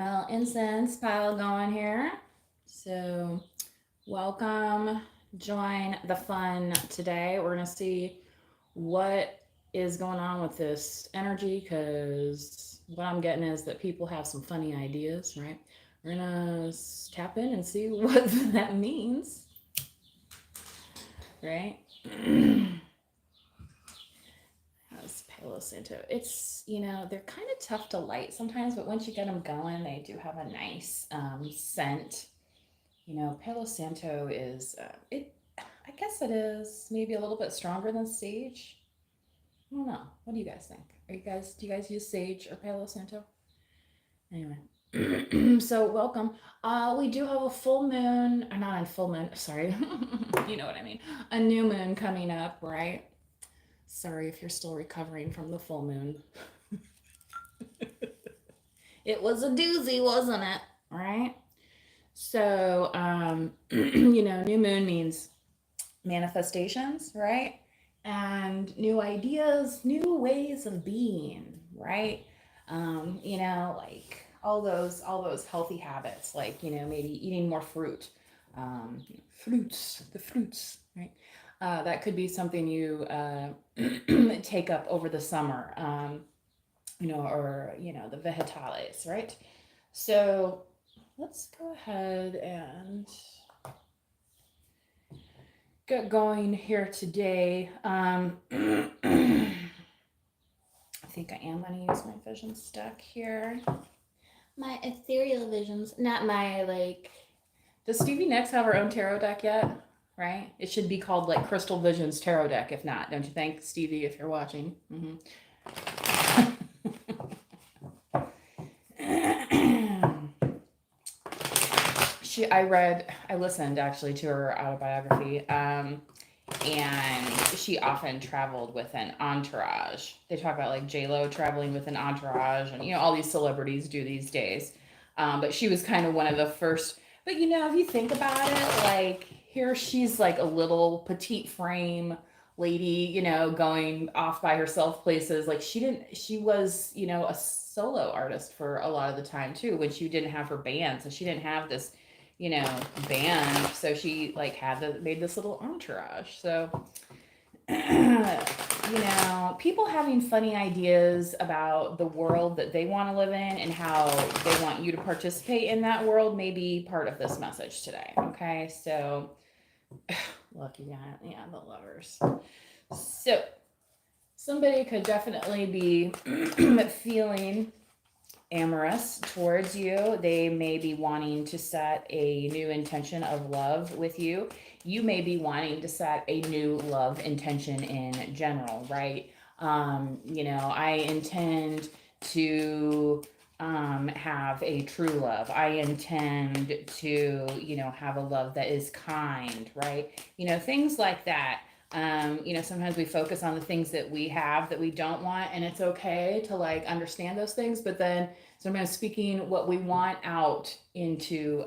little incense pile going here. So, welcome. Join the fun today. We're going to see what is going on with this energy because what I'm getting is that people have some funny ideas, right? We're going to tap in and see what that means, right? As Palo Santo. They're kind of tough to light sometimes, but once you get them going, they do have a nice scent. Palo Santo I guess it is maybe a little bit stronger than sage. I don't know. What do you guys think? Do you guys use sage or Palo Santo? Anyway, so welcome. We do have a full moon, or not a full moon, sorry. You know what I mean. A new moon coming up, right? Sorry if you're still recovering from the full moon. It was a doozy, wasn't it? Right? So, new moon means manifestations, right? And new ideas, new ways of being, right? Like all those healthy habits, like maybe eating more fruit, the fruits, right? That could be something you take up over the summer, or the vegetales, right? So let's go ahead and get going here today. I think I am going to use my vision stack here. My ethereal visions, not my like. Does Stevie Nicks have her own tarot deck yet? Right? It should be called like Crystal Visions Tarot Deck, if not. Don't you think, Stevie, if you're watching? I listened actually to her autobiography, and she often traveled with an entourage. They talk about like J-Lo traveling with an entourage, and all these celebrities do these days. But she was kind of one of the first. But if you think about it, like here she's like a little petite frame lady, going off by herself places. Like she was, a solo artist for a lot of the time too, when she didn't have her band. So she didn't have this, band. So she like made this little entourage. So people having funny ideas about the world that they want to live in and how they want you to participate in that world may be part of this message today. Okay, so lucky guy, the lovers. So somebody could definitely be feeling amorous towards you. They may be wanting to set a new intention of love with you. You may be wanting to set a new love intention in general, right? I intend to have a true love. I intend to, have a love that is kind, right? Things like that. Sometimes we focus on the things that we have that we don't want, and it's okay to like understand those things, but then sometimes speaking what we want out into,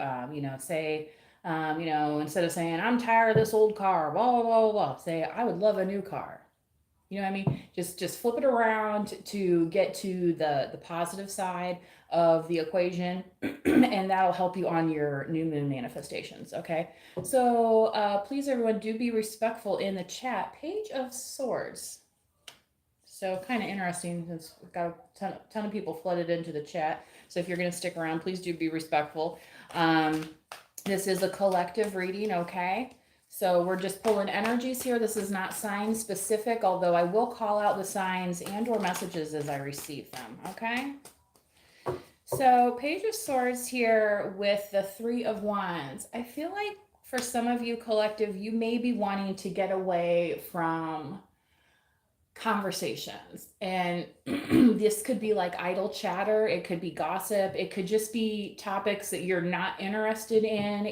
say, instead of saying, I'm tired of this old car, blah, blah, blah, blah, say, I would love a new car. You know what I mean? Just flip it around to get to the positive side of the equation, and that'll help you on your new moon manifestations. Okay, so please everyone, do be respectful in the chat. Page of Swords. So kind of interesting since we've got a ton of people flooded into the chat. So if you're going to stick around, please do be respectful. This is a collective reading, okay? So we're just pulling energies here. This is not sign specific, although I will call out the signs and or messages as I receive them, okay? So Page of Swords here with the Three of Wands. I feel like for some of you collective, you may be wanting to get away from conversations, and this could be like idle chatter, it could be gossip, it could just be topics that you're not interested in,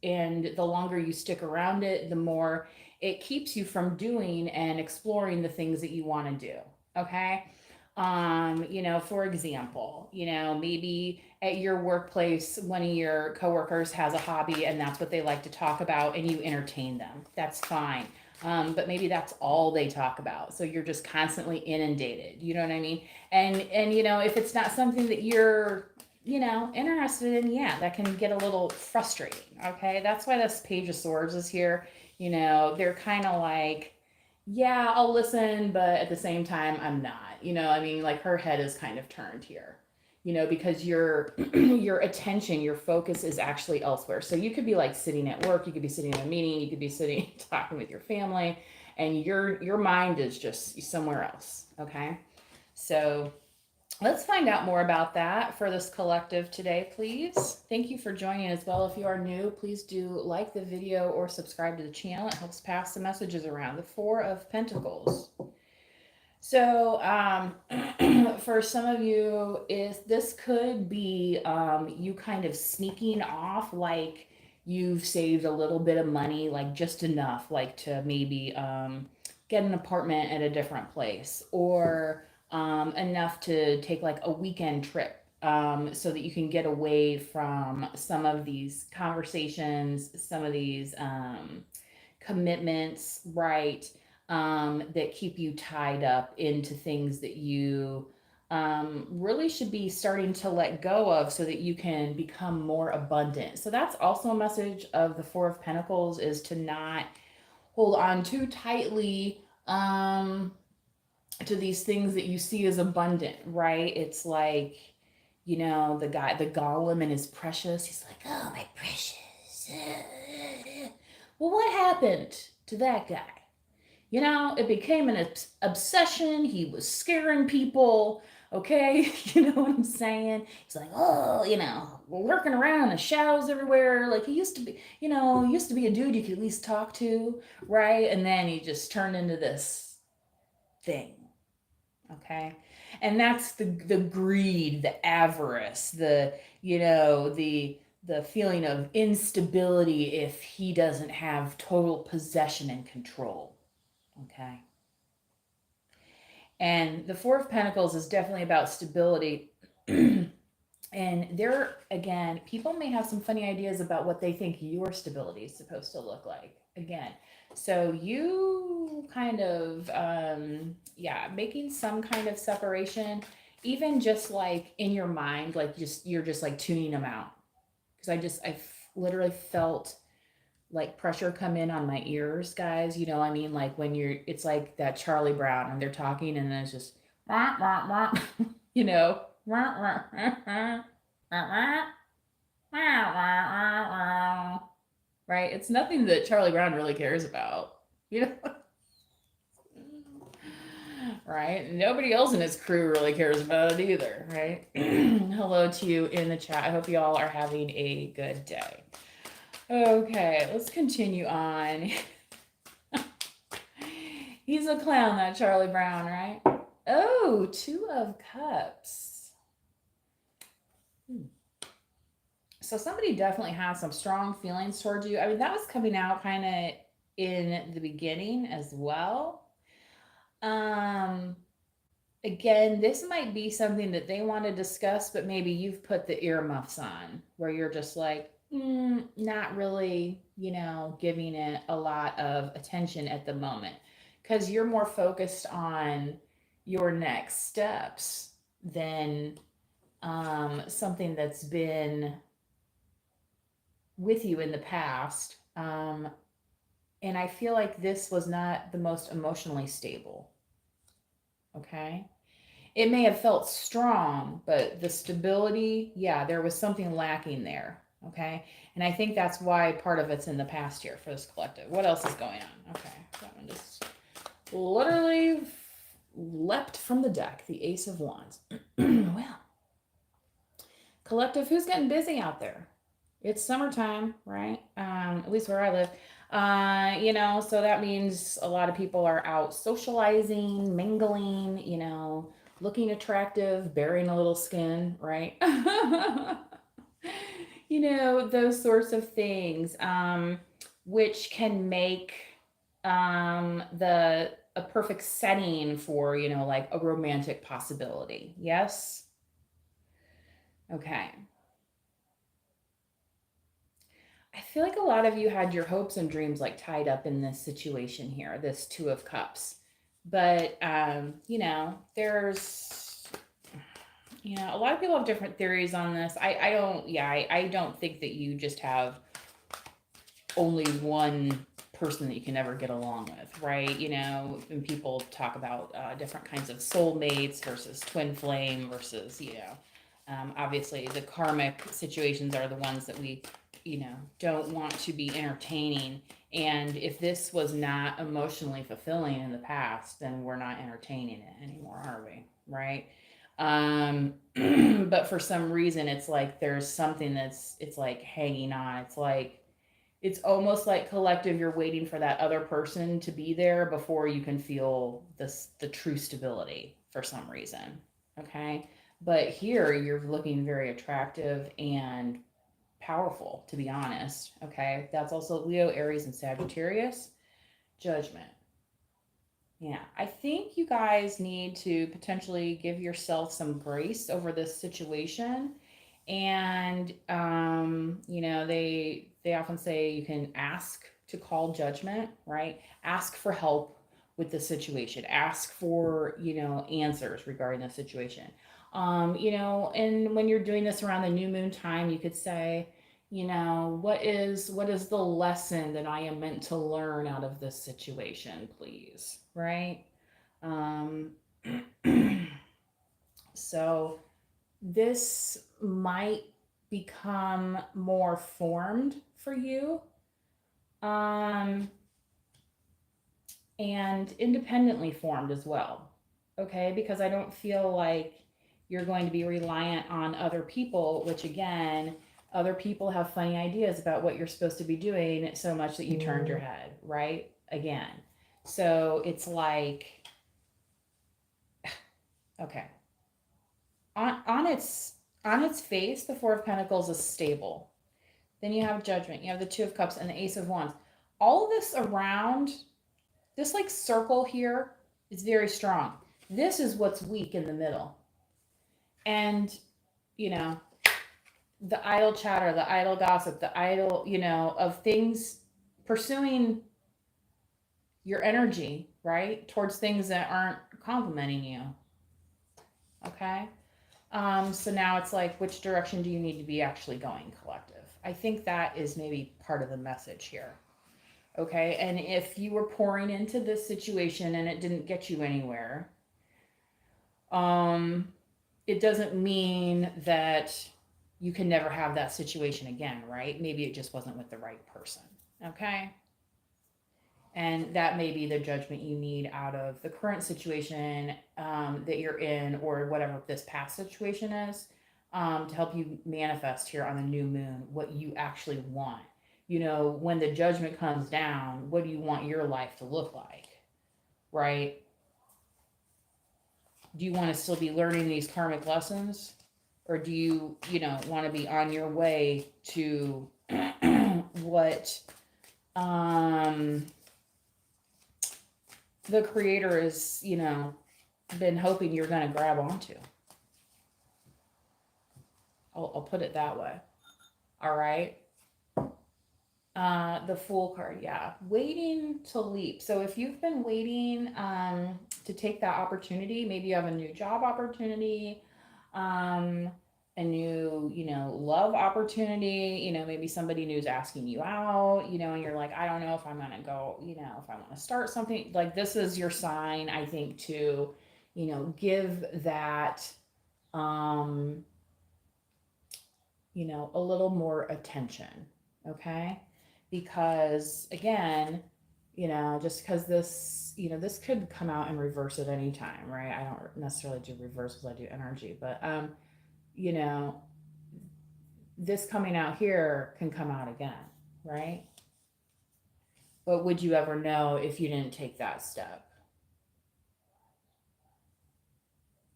and the longer you stick around it, the more it keeps you from doing and exploring the things that you want to do. Okay, for example, maybe at your workplace one of your coworkers has a hobby and that's what they like to talk about, and you entertain them. That's fine. But maybe that's all they talk about. So you're just constantly inundated. You know what I mean? And if it's not something that you're interested in, yeah, that can get a little frustrating. Okay. That's why this Page of Swords is here. They're kind of like, yeah, I'll listen, but at the same time, I'm not. I mean, like her head is kind of turned here. Because your your attention, your focus is actually elsewhere. So you could be like sitting at work, you could be sitting in a meeting, you could be sitting talking with your family, and your mind is just somewhere else. Okay. So let's find out more about that for this collective today, please. Thank you for joining as well. If you are new, please do like the video or subscribe to the channel. It helps pass the messages around. The Four of Pentacles. So, for some of you, this could be you kind of sneaking off, like you've saved a little bit of money, like just enough, like to maybe get an apartment at a different place, or enough to take like a weekend trip, so that you can get away from some of these conversations, some of these commitments, right? That keep you tied up into things that you really should be starting to let go of so that you can become more abundant. So that's also a message of the Four of Pentacles, is to not hold on too tightly to these things that you see as abundant, right? It's like, the golem and his precious. He's like, oh, my precious. Well, what happened to that guy? It became an obsession. He was scaring people. Okay. You know what I'm saying? He's like, oh, lurking around in shadows everywhere. Like he used to be, a dude you could at least talk to. Right. And then he just turned into this thing. Okay. And that's the greed, the avarice, the feeling of instability if he doesn't have total possession and control. Okay. And the Four of Pentacles is definitely about stability. And there, again, people may have some funny ideas about what they think your stability is supposed to look like. Again, so you kind of, making some kind of separation, even just like in your mind, like you're just like tuning them out. Because I literally felt like pressure come in on my ears, guys. I mean, like when it's like that Charlie Brown and they're talking and then it's just, wah, wah, wah, you know, wah, wah, wah, wah, wah, wah, wah, right? It's nothing that Charlie Brown really cares about, you know? Right? Nobody else in his crew really cares about it either, right? Hello to you in the chat. I hope you all are having a good day. Okay, let's continue on. He's a clown, that Charlie Brown, right? Oh, Two of Cups. So somebody definitely has some strong feelings towards you. I mean, that was coming out kind of in the beginning as well. Again, this might be something that they want to discuss, but maybe you've put the earmuffs on where you're just like, not really, giving it a lot of attention at the moment because you're more focused on your next steps than something that's been with you in the past. And I feel like this was not the most emotionally stable. Okay. It may have felt strong, but the stability, yeah, there was something lacking there. Okay. And I think that's why part of it's in the past here for this collective. What else is going on? Okay. That one just literally leapt from the deck. The Ace of Wands. Well, collective, who's getting busy out there? It's summertime, right? At least where I live. So that means a lot of people are out socializing, mingling, looking attractive, bearing a little skin, right? Those sorts of things, which can make a perfect setting for, like a romantic possibility. Yes? Okay. I feel like a lot of you had your hopes and dreams like tied up in this situation here, this Two of Cups. But, there's You know, a lot of people have different theories on this. I don't, yeah, I don't think that you just have only one person that you can never get along with, right? You know, when people talk about different kinds of soulmates versus twin flame versus, you know, obviously the karmic situations are the ones that we, you know, don't want to be entertaining. And if this was not emotionally fulfilling in the past, then we're not entertaining it anymore, are we? Right? But for some reason, it's like there's something that's, it's like hanging on. It's like, it's almost like collective, you're waiting for that other person to be there before you can feel this, the true stability for some reason. Okay. But here you're looking very attractive and powerful, to be honest. Okay. That's also Leo, Aries, and Sagittarius. Judgment. Yeah, I think you guys need to potentially give yourself some grace over this situation. And you know, they often say you can ask to call judgment, right? Ask for help with the situation. Ask for, you know, answers regarding the situation. You know, and when you're doing this around the new moon time, you could say, you know, what is the lesson that I am meant to learn out of this situation, please, right? um so this might become more formed for you, um and independently formed as well. Okay, because I don't feel like you're going to be reliant on other people, which again, other people have funny ideas about what you're supposed to be doing so much that you turned your head, right? Again. So it's like, okay. On its face, the Four of Pentacles is stable. Then you have Judgment, you have the Two of Cups, and the Ace of Wands. All of this around, this like circle here is very strong. This is what's weak in the middle. And, you know, the idle chatter, the idle gossip, the idle, you know, of things pursuing your energy, right? Towards things that aren't complimenting you. Okay? So now it's like, which direction do you need to be actually going, collective? I think that is maybe part of the message here. Okay. And if you were pouring into this situation and it didn't get you anywhere, um, it doesn't mean that you can never have that situation again, right? Maybe it just wasn't with the right person. Okay. And that may be the judgment you need out of the current situation that you're in, or whatever this past situation is, to help you manifest here on the new moon what you actually want. You know, when the judgment comes down, what do you want your life to look like? Right? Do you want to still be learning these karmic lessons? Or do you, you know, want to be on your way to what the creator is, you know, been hoping you're going to grab onto? I'll put it that way. All right. The Fool card, yeah. Waiting to leap. So if you've been waiting to take that opportunity, maybe you have a new job opportunity, um, a new, you know, love opportunity, you know, maybe somebody new's asking you out, you know, and you're like, I don't know if I'm gonna go, you know, if I want to start something. Like, this is your sign, I think, to, you know, give that you know, a little more attention. Okay. Because again, you know, just because this, you know, this could come out in reverse at any time, right? I don't necessarily do reversals, I do energy, but you know, this coming out here can come out again, right? But would you ever know if you didn't take that step?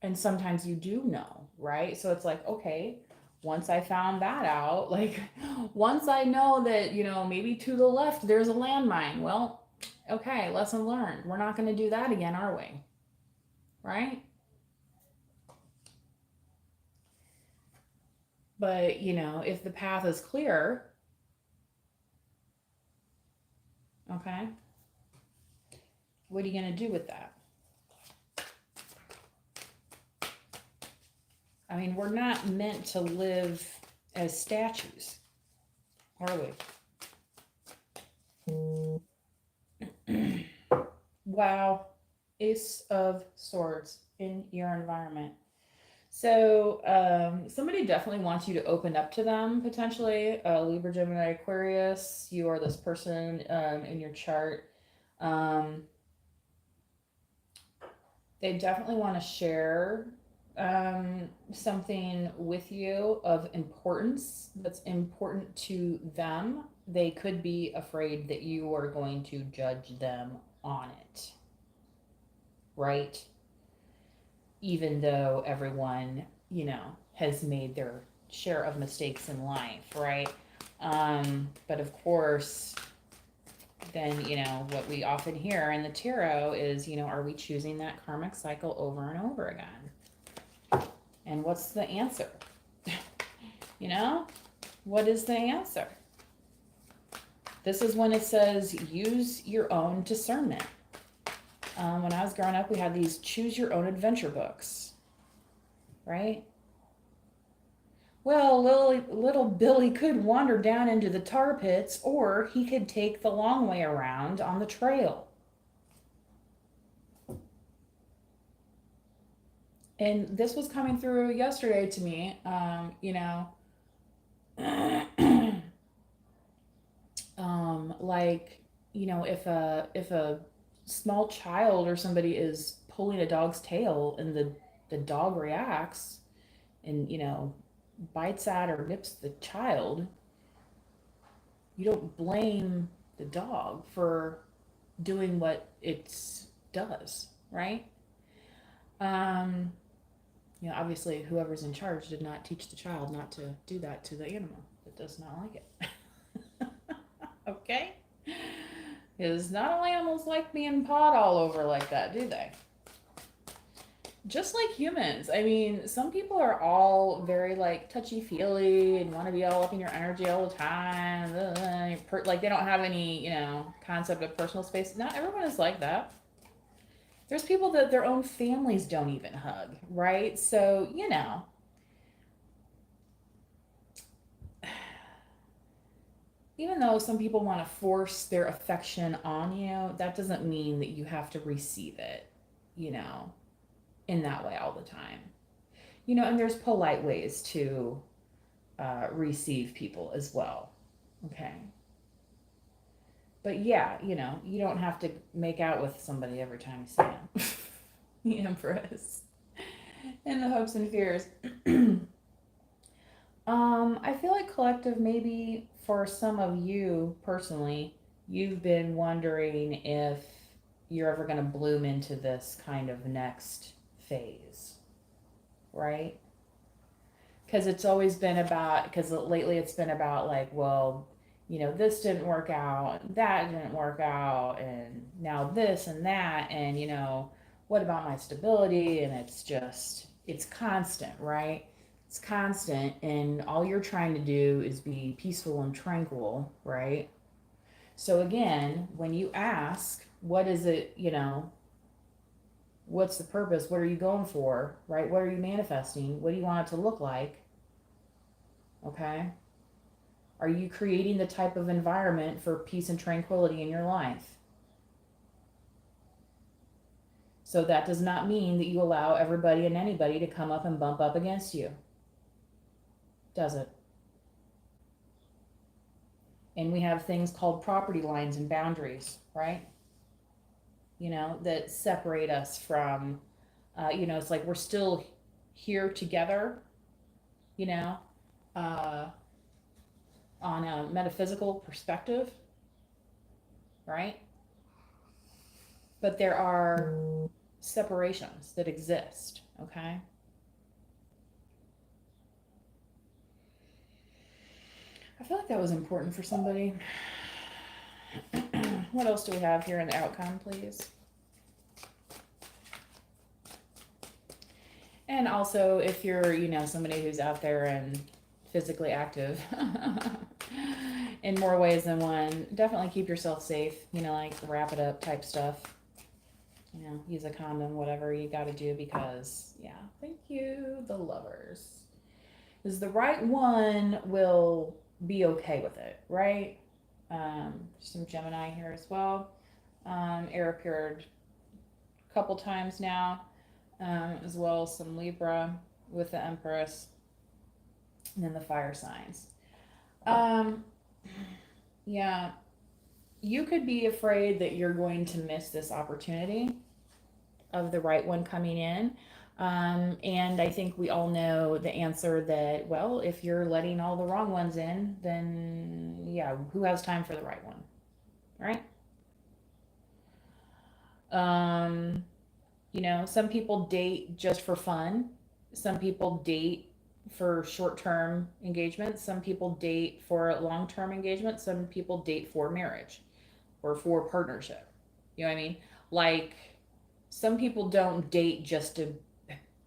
And sometimes you do know, right? So it's like, okay, once I found that out, like, once I know that, you know, maybe to the left there's a landmine, well, okay, lesson learned. We're not going to do that again, are we? Right? But, you know, if the path is clear, okay, what are you going to do with that? I mean, we're not meant to live as statues, are we? Wow. Ace of Swords in your environment. So, somebody definitely wants you to open up to them potentially. Libra, Gemini, Aquarius. You are this person in your chart. Um, they definitely want to share something with you of importance that's important to them. They could be afraid that you are going to judge them on it, right? Even though everyone, has made their share of mistakes in life, right? But of course, then, what we often hear in the tarot is, are we choosing that karmic cycle over and over again? And what's the answer? What is the answer? This is when it says use your own discernment. When I was growing up, we had these choose your own adventure books, right? Well, little Billy could wander down into the tar pits, or he could take the long way around on the trail. And this was coming through yesterday to me. Like, if a small child or somebody is pulling a dog's tail and the dog reacts and, bites at or nips the child, you don't blame the dog for doing what it does, right? Obviously, whoever's in charge did not teach the child not to do that to the animal that does not like it. Okay? Because not all animals like being pawed all over like that, do they? Just like humans. I mean, some people are all very like touchy feely and want to be all up in your energy all the time. Like they don't have any, concept of personal space. Not everyone is like that. There's people that their own families don't even hug, right? So, even though some people want to force their affection on you, that doesn't mean that you have to receive it, in that way all the time. And there's polite ways to receive people as well. Okay. But yeah, you don't have to make out with somebody every time you see them. The Empress. And the hopes and fears. I feel like collective, maybe for some of you personally, you've been wondering if you're ever going to bloom into this kind of next phase, right? Because it's always been about, because lately it's been about like, well, this didn't work out, that didn't work out, and now this and that, and, what about my stability? And it's constant, right? It's constant, and all you're trying to do is be peaceful and tranquil, right? So again, when you ask, what is it, what's the purpose? What are you going for, right? What are you manifesting? What do you want it to look like? Okay? Are you creating the type of environment for peace and tranquility in your life? So that does not mean that you allow everybody and anybody to come up and bump up against you. Does it? And we have things called property lines and boundaries, right? That separate us from, it's like we're still here together, uh, on a metaphysical perspective, right? But there are separations that exist, okay? I feel like that was important for somebody. What else do we have here in the outcome, please? And also, if you're, somebody who's out there and physically active in more ways than one, definitely keep yourself safe, like wrap it up type stuff. use a condom, whatever you got to do, because, yeah, thank you, the Lovers. Because the right one will be okay with it, right? Some Gemini here as well. Air appeared a couple times now, as well as some Libra with the Empress, and then the fire signs. Um, yeah, you could be afraid that you're going to miss this opportunity of the right one coming in. And I think we all know the answer that, well, if you're letting all the wrong ones in, then yeah, who has time for the right one, right? Um, some people date just for fun. Some people date for short-term engagement. Some people date for long-term engagement. Some people date for marriage or for partnership. You know what I mean? Like, some people don't date just to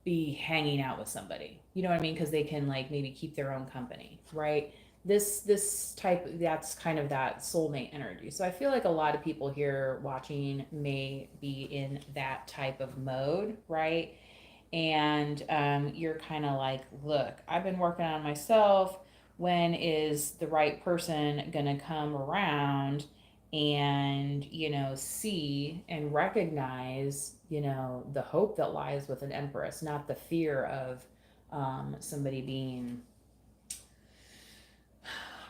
be hanging out with somebody. You know what I mean? Because they can, like, maybe keep their own company, right? This type, that's kind of that soulmate energy. So I feel like a lot of people here watching may be in that type of mode, right? And you're kind of like, look, I've been working on myself. When is the right person gonna come around and, see and recognize, the hope that lies with an Empress, not the fear of somebody being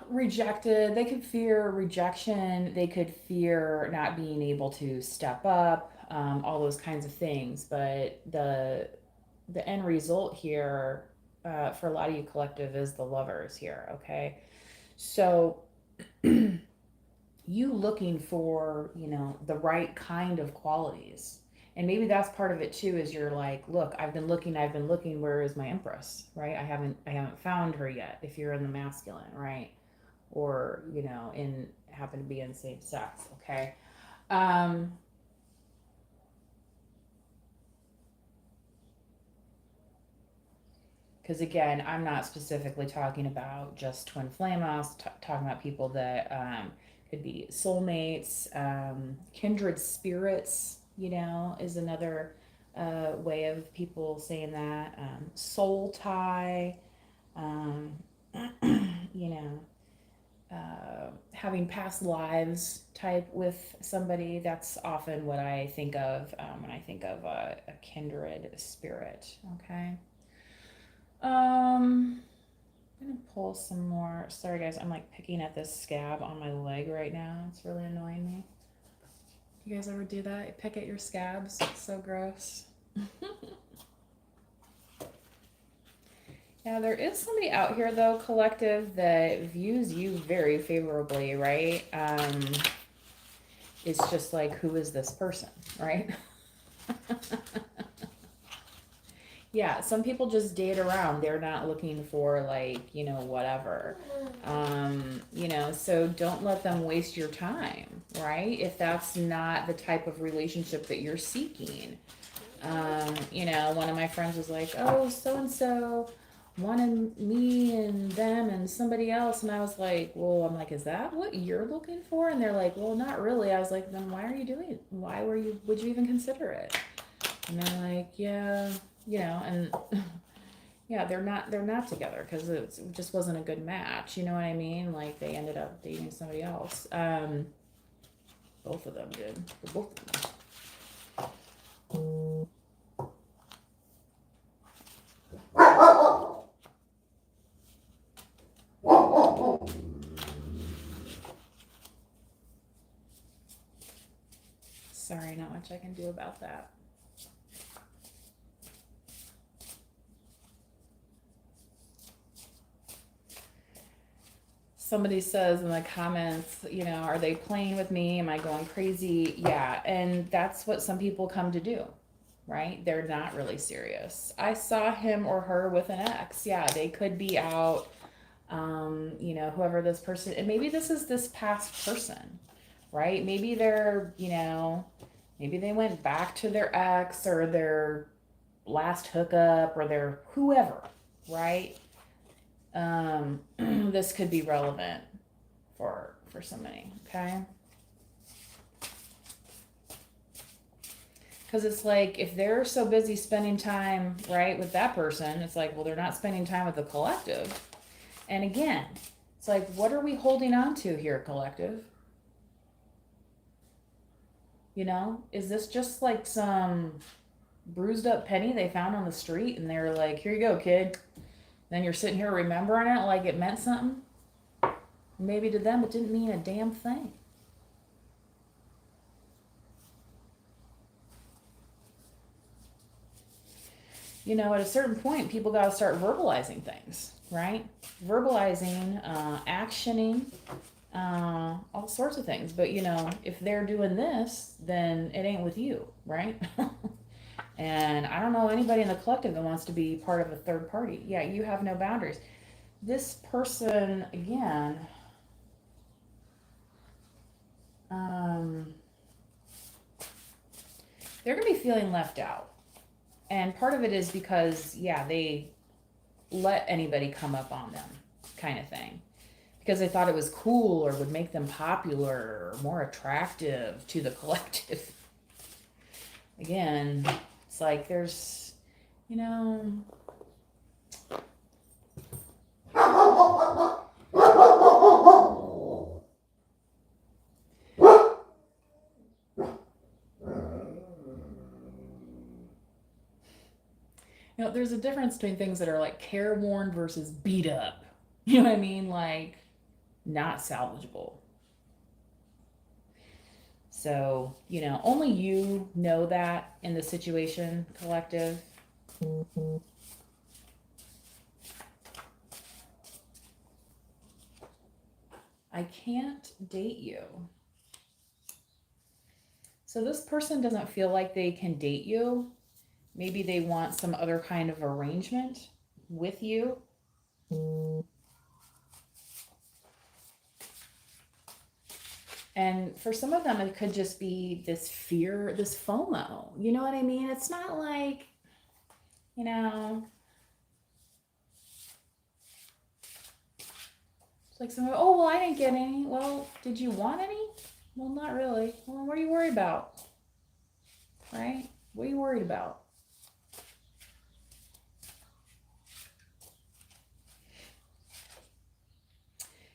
rejected. They could fear rejection, they could fear not being able to step up, all those kinds of things. But the end result here, for a lot of you collective, is the Lovers here. Okay, so you looking for, the right kind of qualities. And maybe that's part of it too, is you're like, look, I've been looking, where is my Empress, right? I haven't found her yet, if you're in the masculine, right? Or, in happen to be in same sex. Okay. um because again, I'm not specifically talking about just twin flame. I was talking about people that could be soulmates, kindred spirits. Is another way of people saying that. Soul tie. Um, you know, Having past lives type with somebody. That's often what I think of when I think of a kindred spirit. Okay. I'm gonna pull some more. Sorry guys, I'm like picking at this scab on my leg right now. It's really annoying me. You guys ever do that? You pick at your scabs? It's so gross. Yeah, there is somebody out here though, collective, that views you very favorably, right? It's just like, who is this person, right? Yeah, some people just date around. They're not looking for, like, whatever. So don't let them waste your time, right? If that's not the type of relationship that you're seeking. One of my friends was like, oh, so and so wanted me and them and somebody else. And I was like, well, I'm like, is that what you're looking for? And they're like, well, not really. I was like, then why are you doing it? Would you even consider it? And they're like, yeah, and yeah, they're not together because it just wasn't a good match. You know what I mean? Like, they ended up dating somebody else. Both of them did. Both of them. Sorry, not much I can do about that. Somebody says in the comments, are they playing with me? Am I going crazy? Yeah, and that's what some people come to do, right? They're not really serious. I saw him or her with an ex. Yeah, they could be out, whoever this person, and maybe this is this past person, right? Maybe maybe they went back to their ex or their last hookup or their whoever, right? This could be relevant for somebody. Okay. Because it's like, if they're so busy spending time, right, with that person, it's like, well, they're not spending time with the collective. And again, it's like, what are we holding on to here, collective? You know, is this just like some bruised up penny they found on the street and they're like, here you go, kid? Then you're sitting here remembering it like it meant something? Maybe to them it didn't mean a damn thing. You know, at a certain point, people got to start verbalizing things, right? Verbalizing, actioning, all sorts of things. But, you know, if they're doing this, then it ain't with you, right? And I don't know anybody in the collective that wants to be part of a third party. Yeah, you have no boundaries. This person, again, they're going to be feeling left out. And part of it is because, yeah, they let anybody come up on them, kind of thing. Because they thought it was cool or would make them popular or more attractive to the collective. Again, it's like there's, you know, there's a difference between things that are like careworn versus beat up. You know what I mean? Like, not salvageable. So, you know, only you know that in the situation, collective. I can't date you. So this person doesn't feel like they can date you. Maybe they want some other kind of arrangement with you. And for some of them, it could just be this fear, this FOMO. You know what I mean? It's not like, you know, it's like someone, oh, well, I didn't get any. Well, did you want any? Well, not really. Well, what are you worried about? Right? What are you worried about?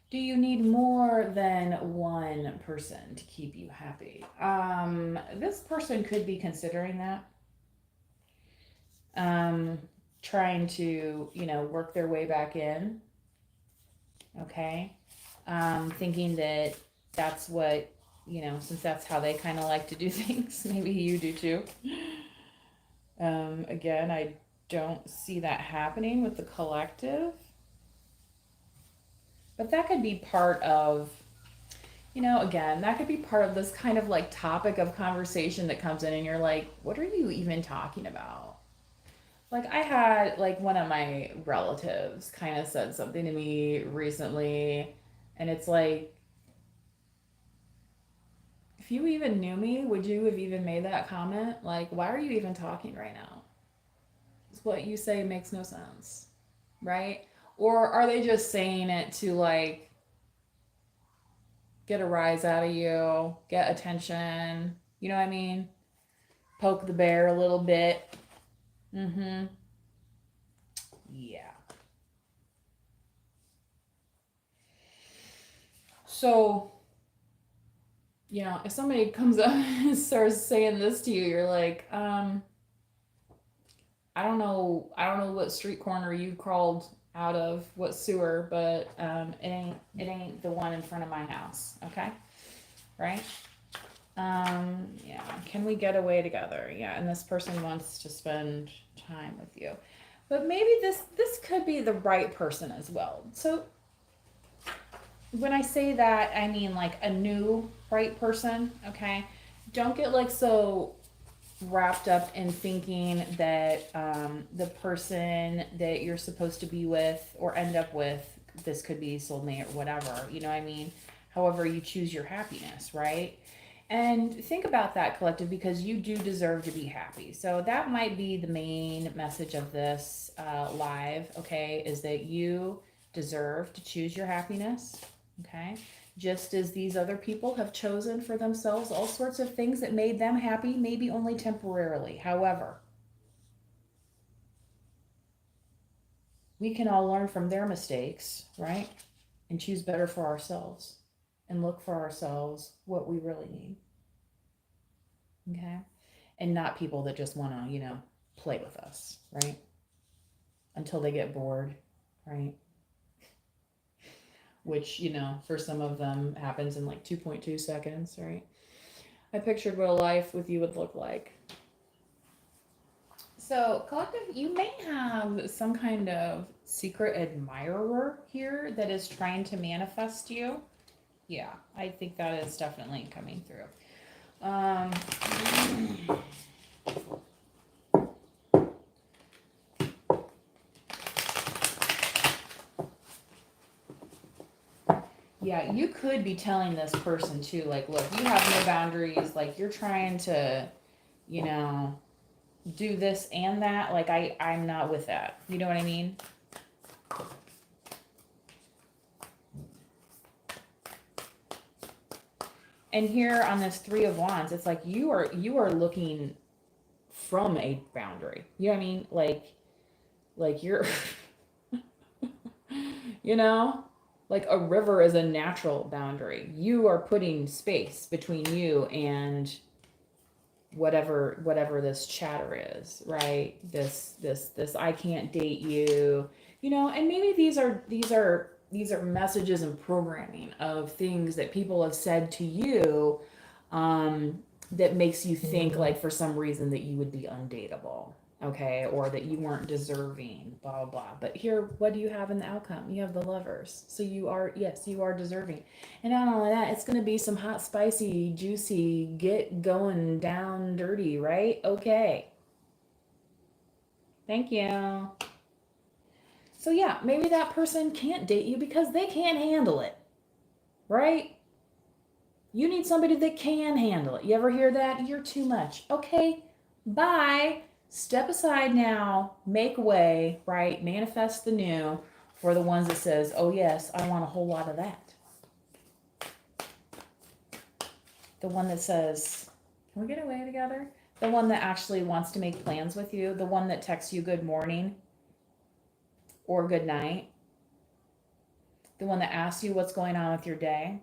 Do you need more than one person to keep you happy? This person could be considering that. Trying to, you know, work their way back in. Okay. Thinking that that's what, you know, since that's how they kind of like to do things, maybe you do too. Again, I don't see that happening with the collective. But that could be part of, you know, again, that could be part of this kind of like topic of conversation that comes in and you're like, what are you even talking about? Like, I had like one of my relatives kind of said something to me recently, and it's like, if you even knew me, would you have even made that comment? Like, why are you even talking right now? What you say makes no sense, right? Or are they just saying it to like get a rise out of you, get attention? You know what I mean? Poke the bear a little bit. Mm-hmm. Yeah. So, you know, if somebody comes up and starts saying this to you, you're like, I don't know what street corner you crawled out of, what sewer, but it ain't the one in front of my house, okay? Right? Yeah. Can we get away together? Yeah, and this person wants to spend time with you. But maybe this could be the right person as well. So when I say that, I mean like a new right person, okay? Don't get like so wrapped up in thinking that the person that you're supposed to be with or end up with, this could be soulmate or whatever, you know what I mean? However you choose your happiness, right? And think about that, collective, because you do deserve to be happy. So that might be the main message of this live, okay, is that you deserve to choose your happiness. Okay. Just as these other people have chosen for themselves all sorts of things that made them happy, maybe only temporarily. However, we can all learn from their mistakes, right? And choose better for ourselves and look for ourselves what we really need. Okay. And not people that just want to, play with us, right? Until they get bored, right? Which, for some of them happens in like 2.2 seconds, right? I pictured what a life with you would look like. So, collective, you may have some kind of secret admirer here that is trying to manifest you. Yeah, I think that is definitely coming through. Um, yeah, you could be telling this person too, like, look, you have no boundaries. Like, you're trying to, you know, do this and that. Like, I'm not with that. You know what I mean? And here on this Three of Wands, it's like you are looking from a boundary. You know what I mean? Like you're you know, like a river is a natural boundary. You are putting space between you and whatever this chatter is, right? This I can't date you. And maybe these are messages and programming of things that people have said to you, that makes you think like for some reason that you would be undateable, okay, or that you weren't deserving, blah blah blah. But here, what do you have in the outcome? You have the Lovers. So you are deserving. And not only that, it's going to be some hot, spicy, juicy, get going down dirty, right? Okay. Thank you. So yeah, maybe that person can't date you because they can't handle it, right? You need somebody that can handle it. You ever hear that? You're too much. Okay, bye. Step aside now, make way, right? Manifest the new for the ones that says, oh yes, I want a whole lot of that. The one that says, can we get away together? The one that actually wants to make plans with you. The one that texts you good morning or good night. The one that asks you what's going on with your day.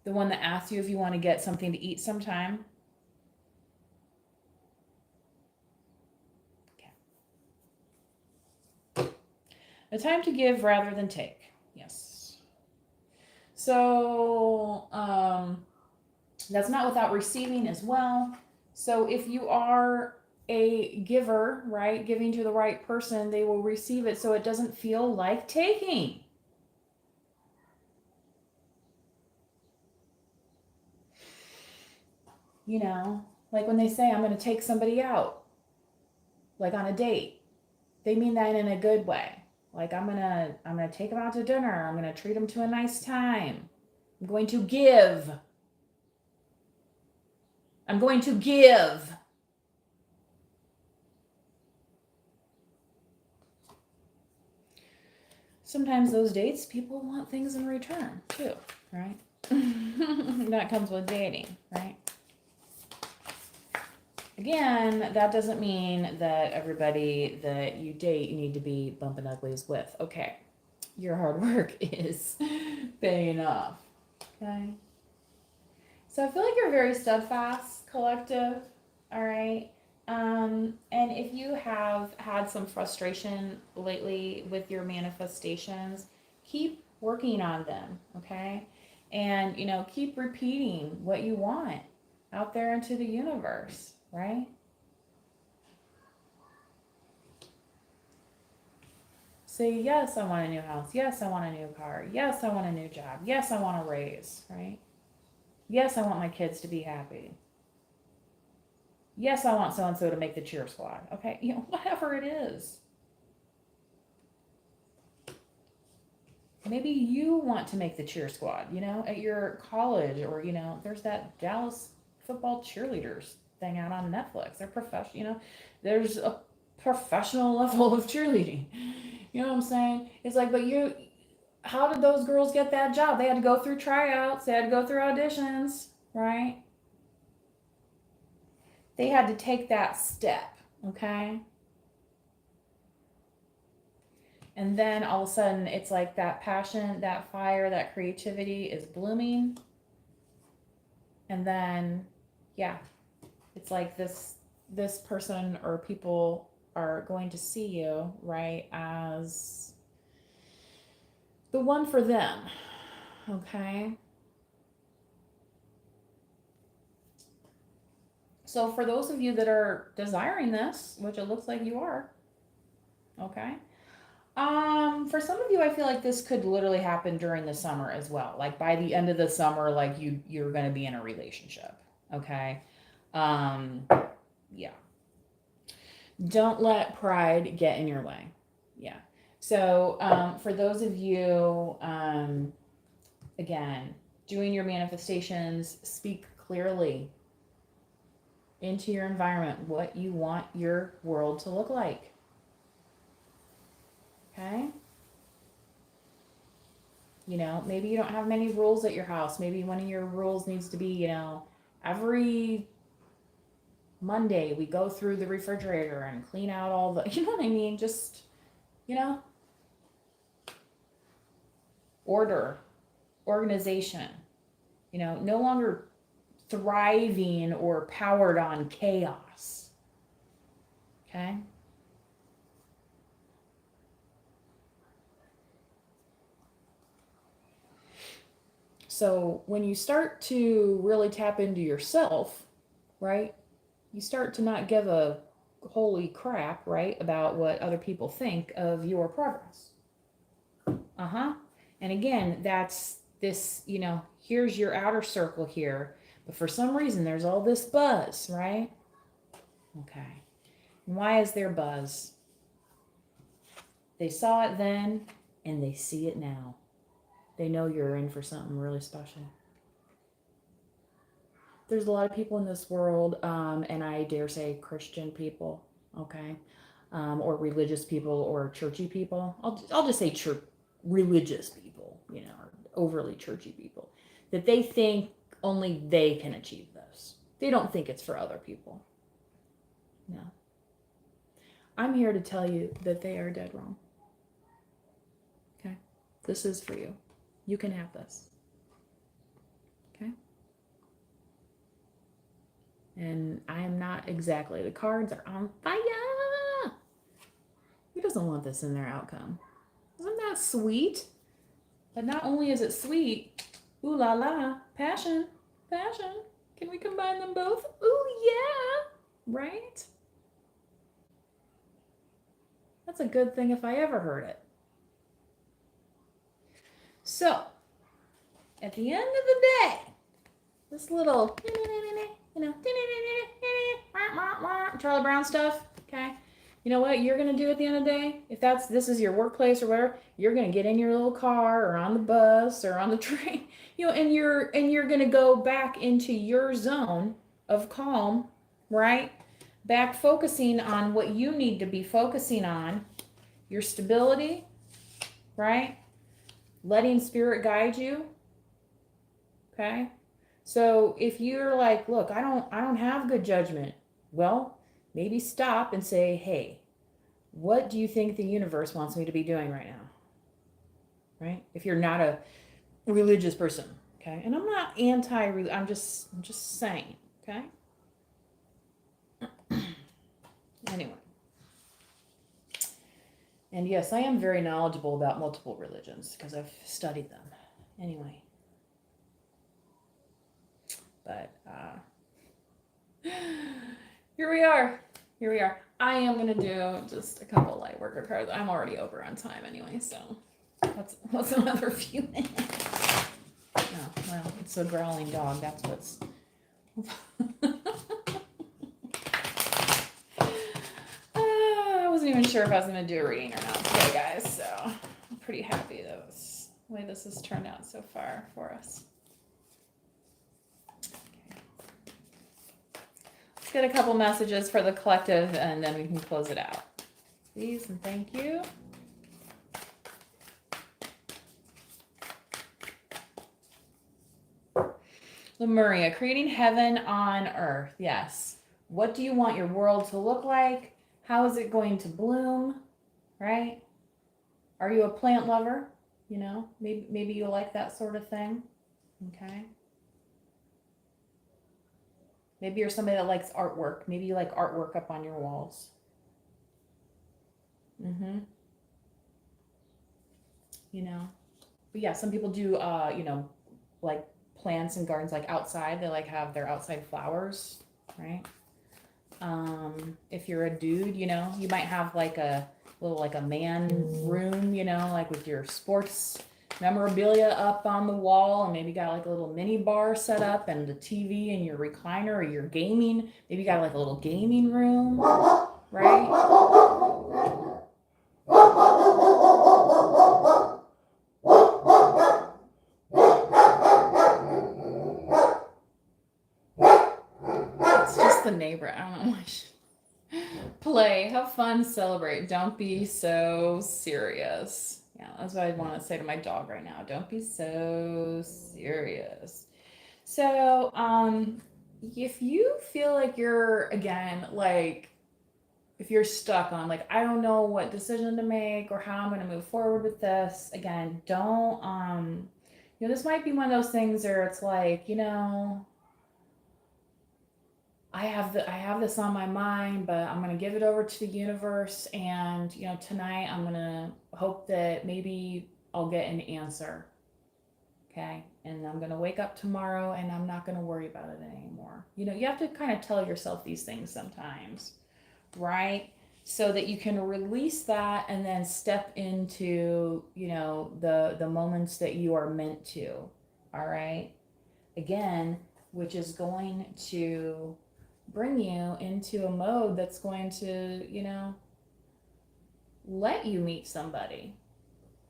The one that asks you if you want to get something to eat sometime. Okay. A time to give rather than take. Yes. So, that's not without receiving as well. So if you are a giver, right, giving to the right person, they will receive it so it doesn't feel like taking. Like when they say, I'm going to take somebody out, like on a date, they mean that in a good way. Like I'm gonna take them out to dinner. I'm gonna treat them to a nice time. I'm going to give. I'm going to give. Sometimes those dates, people want things in return too, right? That comes with dating, right? Again, that doesn't mean that everybody that you date you need to be bumping uglies with. Okay, your hard work is paying off. Okay. So I feel like you're very steadfast, collective. All right. And if you have had some frustration lately with your manifestations, keep working on them. Okay. And, keep repeating what you want out there into the universe, right? Say, yes, I want a new house. Yes, I want a new car. Yes, I want a new job. Yes, I want a raise, right? Yes, I want my kids to be happy. Yes, I want so and so to make the cheer squad. Okay, whatever it is. Maybe you want to make the cheer squad, at your college, or, there's that Dallas football cheerleaders thing out on Netflix. They're professional, there's a professional level of cheerleading. You know what I'm saying? It's like, but how did those girls get that job? They had to go through tryouts, they had to go through auditions, right? They had to take that step, okay? And then all of a sudden, it's like that passion, that fire, that creativity is blooming. And then, yeah, it's like this person or people are going to see you, right, as the one for them, okay? So for those of you that are desiring this, which it looks like you are, okay? For some of you, I feel like this could literally happen during the summer as well. Like by the end of the summer, like you're gonna be in a relationship. Okay. Um, yeah. Don't let pride get in your way. Yeah. So for those of you, again, doing your manifestations, speak clearly into your environment what you want your world to look like. Okay. You know, maybe you don't have many rules at your house. Maybe one of your rules needs to be, you know, every Monday we go through the refrigerator and clean out all the, you know what I mean? Just, you know, order, organization, you know, no longer thriving or powered on chaos. Okay? So when you start to really tap into yourself, right, you start to not give a holy crap, right, about what other people think of your progress. And again, that's this, you know, here's your outer circle here, but for some reason there's all this buzz, right? Okay. And why is there buzz? They saw it then and they see it now. They know you're in for something really special. There's a lot of people in this world, and I dare say Christian people, okay, or religious people or churchy people. I'll just say religious people, you know, or overly churchy people, that they think only they can achieve this. They don't think it's for other people. No. I'm here to tell you that they are dead wrong. Okay? This is for you. You can have this. Okay? And I am not exactly, the cards are on fire. Who doesn't want this in their outcome? Isn't that sweet? But not only is it sweet, ooh la la, passion, passion. Can we combine them both? Ooh yeah, right? That's a good thing if I ever heard it. So, at the end of the day, this little, you know, Charlie Brown stuff, okay? You know what you're gonna do at the end of the day? If this is your workplace or whatever, you're gonna get in your little car or on the bus or on the train, you know, and you're gonna go back into your zone of calm, right? Back focusing on what you need to be focusing on, your stability, right? Letting spirit guide you. Okay? So if you're like, look, I don't have good judgment. Well, maybe stop and say, hey, what do you think the universe wants me to be doing right now? Right? If you're not a religious person, okay? And I'm not anti-religious. I'm just saying, okay? Anyway. And yes, I am very knowledgeable about multiple religions because I've studied them. Anyway. But here we are. Here we are. I am going to do just a couple light worker cards. I'm already over on time anyway, so what's another few minutes? Oh, well, it's a growling dog. That's what's... I wasn't even sure if I was going to do a reading or not today, guys, so I'm pretty happy that was the way this has turned out so far for us. Let's get a couple messages for the collective and then we can close it out. Please and thank you. Lemuria, creating heaven on earth. Yes. What do you want your world to look like? How is it going to bloom? Right? Are you a plant lover? You know, maybe you like that sort of thing. Okay. Maybe you're somebody that likes artwork. Maybe you like artwork up on your walls. Mm-hmm. You know. But yeah, some people do like plants and gardens like outside. They like have their outside flowers, right? If you're a dude, you might have like a little like a man room, like with your sports memorabilia up on the wall, and maybe got like a little mini bar set up and the TV and your recliner, or your gaming. Maybe you got like a little gaming room, right? It's just the neighbor. I don't know why. Play, have fun, celebrate. Don't be so serious. Yeah, that's what I want to say to my dog right now. Don't be so serious. So, if you feel like you're, again, like, if you're stuck on, like, I don't know what decision to make or how I'm going to move forward with this, again, don't, this might be one of those things where it's like, I have this on my mind, but I'm going to give it over to the universe, and tonight I'm going to hope that maybe I'll get an answer. Okay? And I'm going to wake up tomorrow and I'm not going to worry about it anymore. You have to kind of tell yourself these things sometimes, right? So that you can release that and then step into, the moments that you are meant to. All right? Again, which is going to bring you into a mode that's going to, let you meet somebody,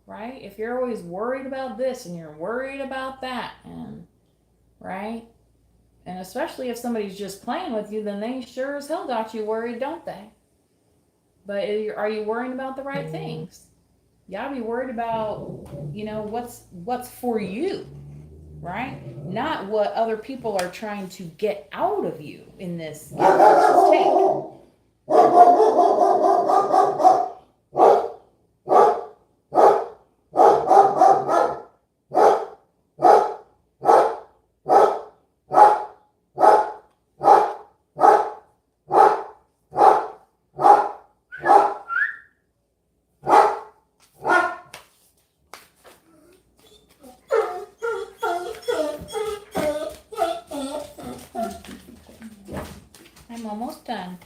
right? If you're always worried about this and you're worried about that, and right? And especially if somebody's just playing with you, then they sure as hell got you worried, don't they? But are you worrying about the right things? You gotta be worried about, what's for you, right? Not what other people are trying to get out of you in this give versus take. I'm almost done.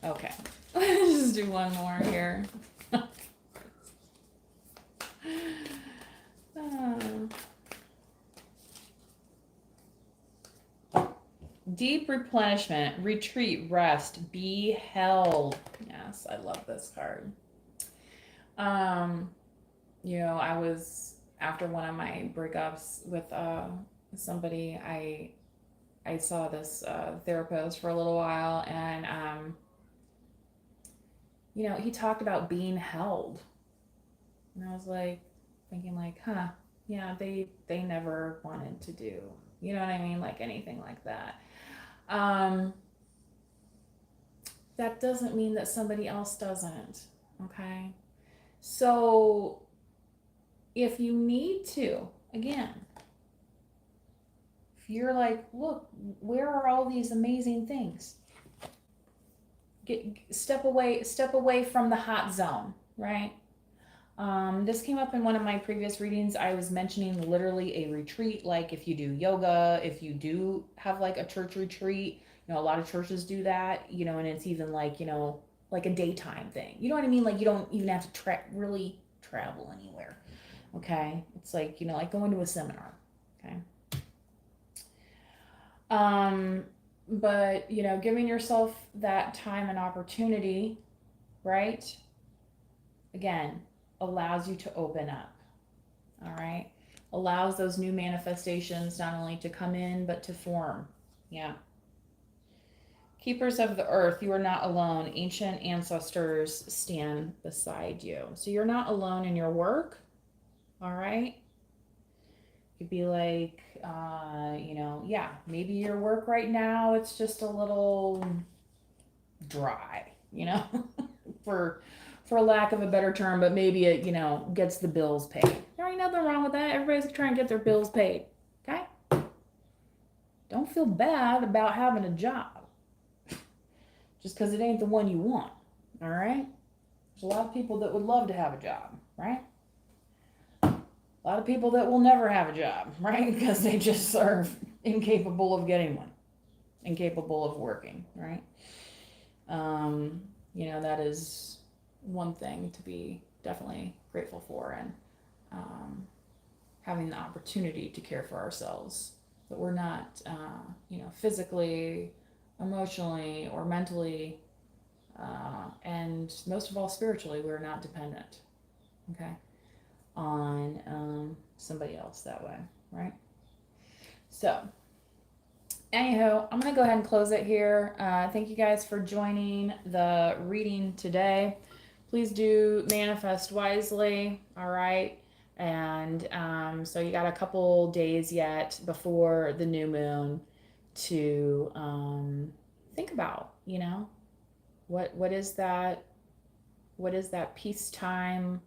Okay. Let's just do one more here. Deep replenishment, retreat, rest, be held. Yes, I love this card. I was, after one of my breakups with somebody, I saw this therapist for a little while, and he talked about being held, and I was like thinking like, yeah, they never wanted to do, you know what I mean, like anything like that. That doesn't mean that somebody else doesn't. Okay, so if you need to, again, if you're like, look, where are all these amazing things? Step away from the hot zone, right? This came up in one of my previous readings. I was mentioning literally a retreat, like if you do yoga, if you do have like a church retreat, a lot of churches do that, and it's even like, like a daytime thing. You know what I mean? Like you don't even have to really travel anywhere. Okay. It's like, like going to a seminar. Okay. But, giving yourself that time and opportunity, right? Again, allows you to open up. All right. Allows those new manifestations not only to come in, but to form. Yeah. Keepers of the earth, you are not alone. Ancient ancestors stand beside you. So you're not alone in your work. All right. could be like, yeah, maybe your work right now, it's just a little dry, for lack of a better term, but maybe it, gets the bills paid. There ain't nothing wrong with that. Everybody's trying to get their bills paid. Okay? Don't feel bad about having a job just because it ain't the one you want. All right? There's a lot of people that would love to have a job, right? A lot of people that will never have a job, right? Because they just are incapable of getting one, incapable of working, right? That is one thing to be definitely grateful for, and having the opportunity to care for ourselves, that we're not, physically, emotionally, or mentally, and most of all spiritually, we're not dependent, okay, on somebody else that way, right? So, anywho, I'm going to go ahead and close it here. Thank you guys for joining the reading today. Please do manifest wisely, all right? And so you got a couple days yet before the new moon to think about, what is that peacetime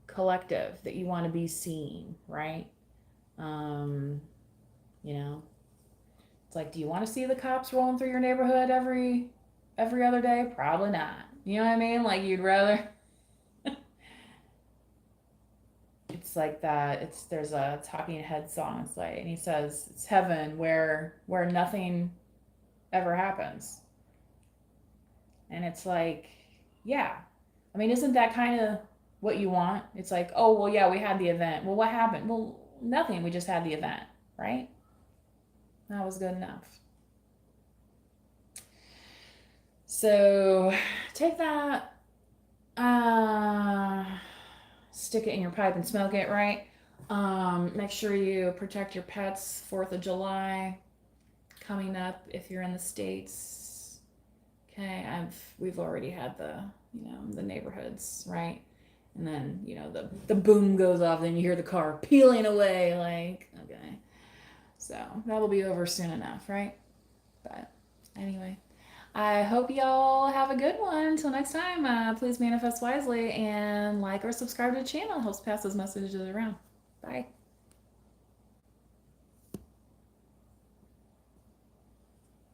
collective that you want to be seeing, right? It's like, do you want to see the cops rolling through your neighborhood every other day? Probably not. You know what I mean? Like, you'd rather. It's like that. There's a Talking Head song. It's like, and he says it's heaven where nothing ever happens. And it's like, yeah. I mean, isn't that kind of what you want? It's like, oh, well, yeah, we had the event. Well, what happened? Well, nothing. We just had the event, right? That was good enough. So take that, stick it in your pipe and smoke it, right? Make sure you protect your pets. 4th of July coming up if you're in the States. Okay, we've already had the neighborhoods, right? And then, the boom goes off, then you hear the car peeling away, like, okay. So that'll be over soon enough, right? But anyway, I hope y'all have a good one. Until next time, please manifest wisely and like or subscribe to the channel. It helps pass those messages around. Bye.